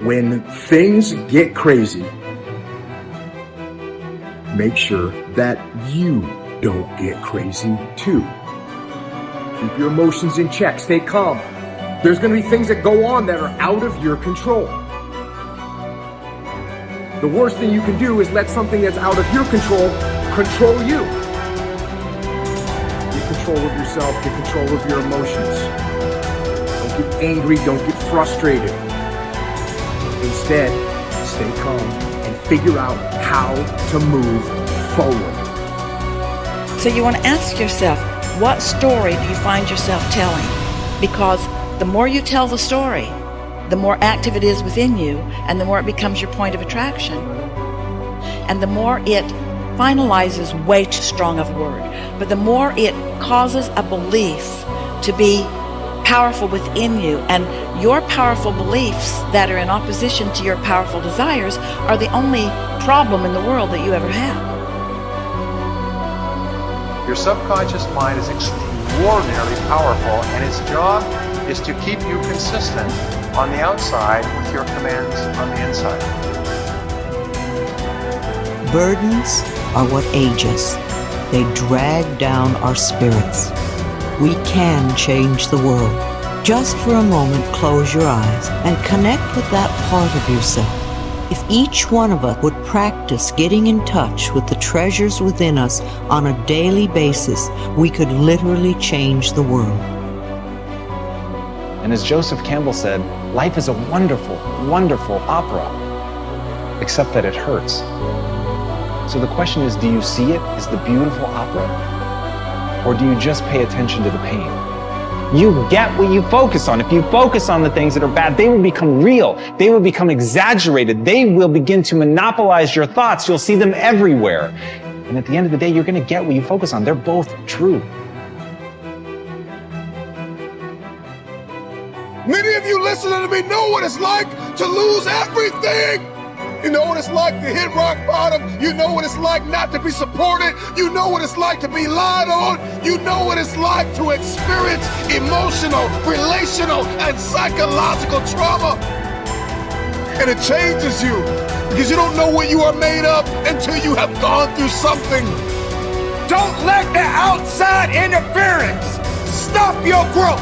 When things get crazy, make sure that you don't get crazy too. Keep your emotions in check. Stay calm. There's going to be things that go on that are out of your control. The worst thing you can do is let something that's out of your control control you. Get control of yourself. Get control of your emotions. Don't get angry. Don't get frustrated. Instead, stay calm and figure out how to move forward. So you want to ask yourself, what story do you find yourself telling? Because the more you tell the story, the more active it is within you, and the more it becomes your point of attraction. And the more it finalizes, way too strong of a word, but the more it causes a belief to be powerful within you, and your powerful beliefs that are in opposition to your powerful desires are the only problem in the world that you ever have. Your subconscious mind is extraordinarily powerful, and its job is to keep you consistent on the outside with your commands on the inside. Burdens are what age us. They drag down our spirits. We can change the world. Just for a moment, close your eyes and connect with that part of yourself. If each one of us would practice getting in touch with the treasures within us on a daily basis, we could literally change the world. And as Joseph Campbell said, life is a wonderful, wonderful opera, except that it hurts. So the question is, do you see it as the beautiful opera? Or do you just pay attention to the pain? You get what you focus on. If you focus on the things that are bad, they will become real. They will become exaggerated. They will begin to monopolize your thoughts. You'll see them everywhere. And at the end of the day, you're going to get what you focus on. They're both true. Many of you listening to me know what it's like to lose everything. You know what it's like to hit rock bottom. You know what it's like not to be supported. You know what it's like to be lied on. You know what it's like to experience emotional, relational, and psychological trauma. And it changes you because you don't know what you are made of until you have gone through something. Don't let the outside interference stop your growth.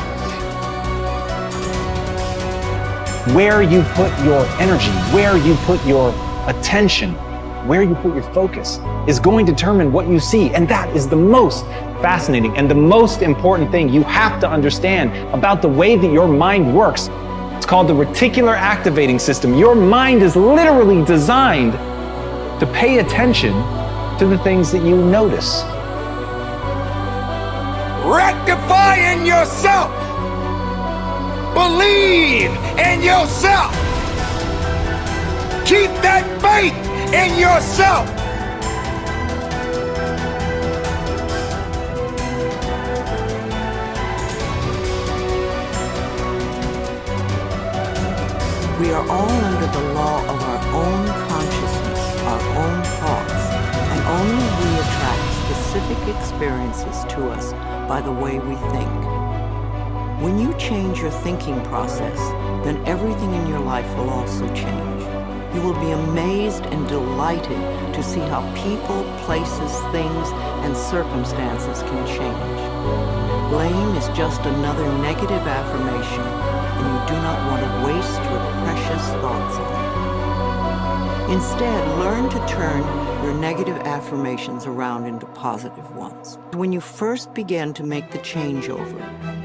Where you put your energy, where you put your attention, where you put your focus is going to determine what you see. And that is the most fascinating and the most important thing you have to understand about the way that your mind works. It's called the reticular activating system. Your mind is literally designed to pay attention to the things that you notice. Rectify in yourself. Believe in yourself. Keep that faith in yourself. We are all under the law of our own consciousness, our own thoughts, and only we attract specific experiences to us by the way we think. When you change your thinking process, then everything in your life will also change. You will be amazed and delighted to see how people, places, things, and circumstances can change. Blame is just another negative affirmation, and you do not want to waste your precious thoughts on it. Instead, learn to turn your negative affirmations around into positive ones. When you first begin to make the changeover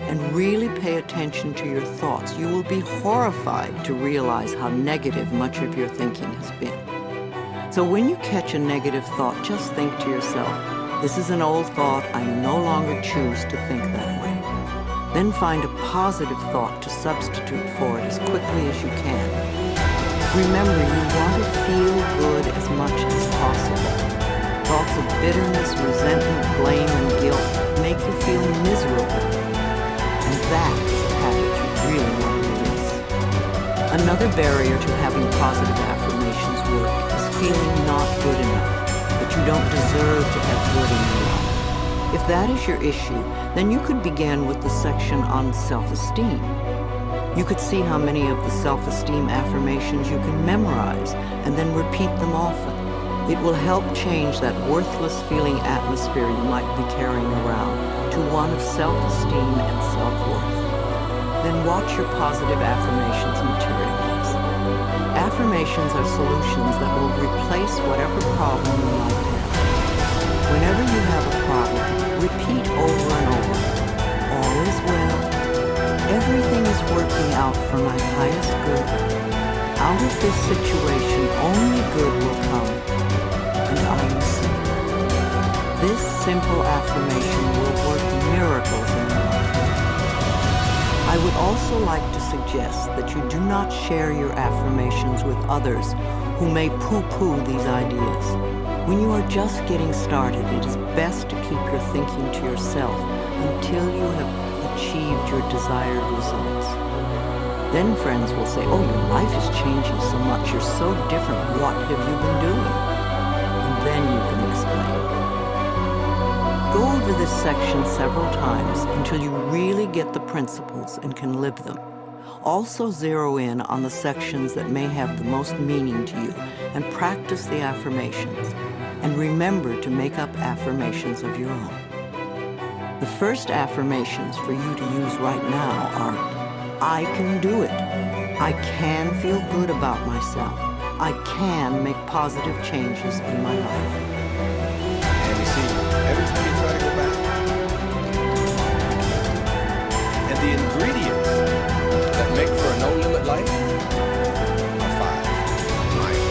and really pay attention to your thoughts, you will be horrified to realize how negative much of your thinking has been. So when you catch a negative thought, just think to yourself, this is an old thought, I no longer choose to think that way. Then find a positive thought to substitute for it as quickly as you can. Remember, you want to feel good as much as possible. Thoughts of bitterness, resentment, blame, and guilt make you feel miserable. And that is a habit you really want to release. Another barrier to having positive affirmations work is feeling not good enough, that you don't deserve to have good in your life. If that is your issue, then you could begin with the section on self-esteem. You could see how many of the self-esteem affirmations you can memorize and then repeat them often. It will help change that worthless feeling atmosphere you might be carrying around to one of self-esteem and self-worth. Then watch your positive affirmations materialize. Affirmations are solutions that will replace whatever problem you might have. Whenever you have a problem, repeat over and over, all is well. Everything is working out for my highest good. Out of this situation, only good will come, and I am safe. This simple affirmation will work miracles in your life. I would also like to suggest that you do not share your affirmations with others who may poo-poo these ideas. When you are just getting started, it is best to keep your thinking to yourself until you have achieved your desired results. Then friends will say, oh, your life is changing so much, you're so different, what have you been doing? And then you can explain. Go over this section several times until you really get the principles and can live them. Also zero in on the sections that may have the most meaning to you and practice the affirmations. And remember to make up affirmations of your own. The first affirmations for you to use right now are, I can do it. I can feel good about myself. I can make positive changes in my life. And you see, every time you try to go back, and the ingredients that make for a no-limit life are 5. Right?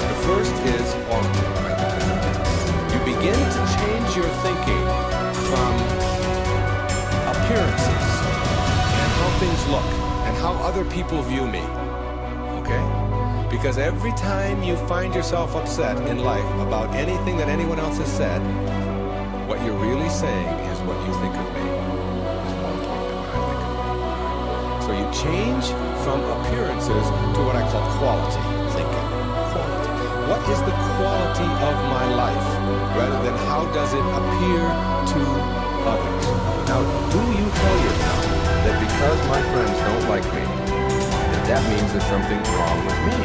The first is quality. You begin to change your thinking from appearances and how things look and how other people view me. Okay? Because every time you find yourself upset in life about anything that anyone else has said, what you're really saying is what you think of me is more important than what I think of me. So you change from appearances to what I call quality thinking. Quality. What is the quality of my life rather than how does it appear to others? Now, do you tell yourself that because my friends don't like me, that means there's something wrong with me?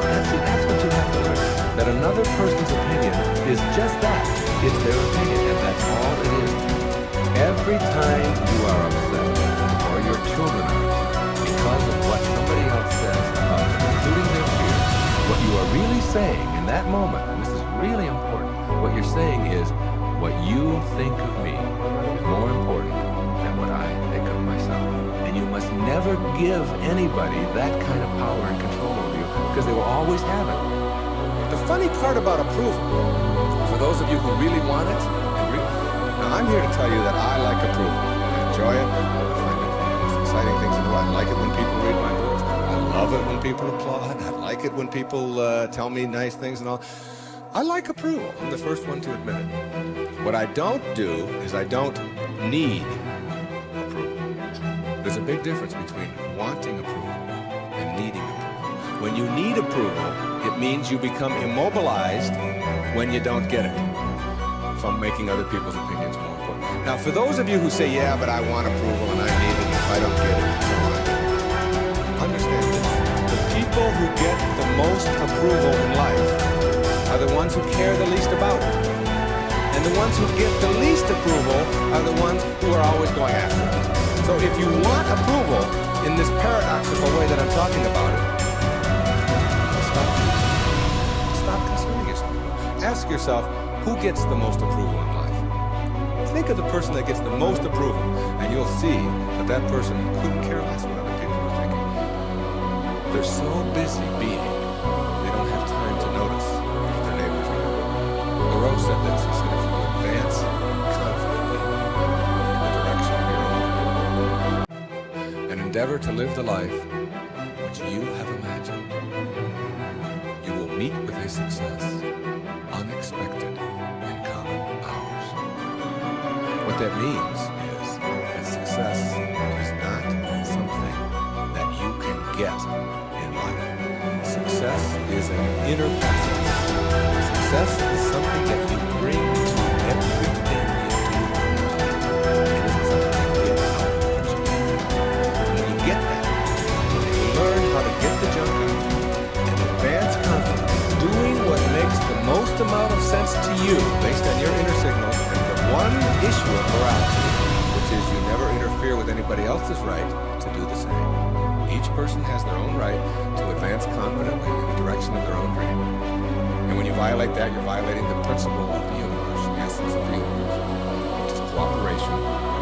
That's what you have to learn. That another person's opinion is just that. It's their opinion, and that's all it is. Every time you are upset, or your children are upset, because of what somebody else says about them, including their fears, what you are really saying in that moment, and this is really important, what you're saying is, what you think of me is more important than what I think of myself. And you must never give anybody that kind of power and control over you, because they will always have it. The funny part about approval, for those of you who really want it, now I'm here to tell you that I like approval. I enjoy it. I find it one of the most exciting things in the world. I like it when people read my books. I love it when people applaud. I like it when people tell me nice things and all. I like approval. I'm the first one to admit it. What I don't do is I don't need approval. There's a big difference between wanting approval and needing approval. When you need approval, it means you become immobilized when you don't get it from making other people's opinions more important. Now, for those of you who say, yeah, but I want approval and I need it if I don't get it and so on, understand this. The people who get the most approval in life are the ones who care the least about it. And the ones who get the least approval are the ones who are always going after it. So if you want approval in this paradoxical way that I'm talking about it, stop concerning yourself. Ask yourself, who gets the most approval in life? Think of the person that gets the most approval, and you'll see that that person couldn't care less what other people are thinking. They're so busy being, they don't have time to notice what their neighbors are doing. Thoreau said this. He said, if you advance confidently in the direction of your own goal and endeavor to live the life which you have imagined, you will meet with a success unexpected in common hours. What that means is that success is not something that you can get in life. Success is an inner process. Success is something that you bring to everything you do. It isn't something you get out of what you do. And when you get that, to you, based on your inner signals, and the one issue of morality, which is you never interfere with anybody else's right to do the same. Each person has their own right to advance confidently in the direction of their own dream. And when you violate that, you're violating the principle of the universe, the essence of the universe, which is cooperation,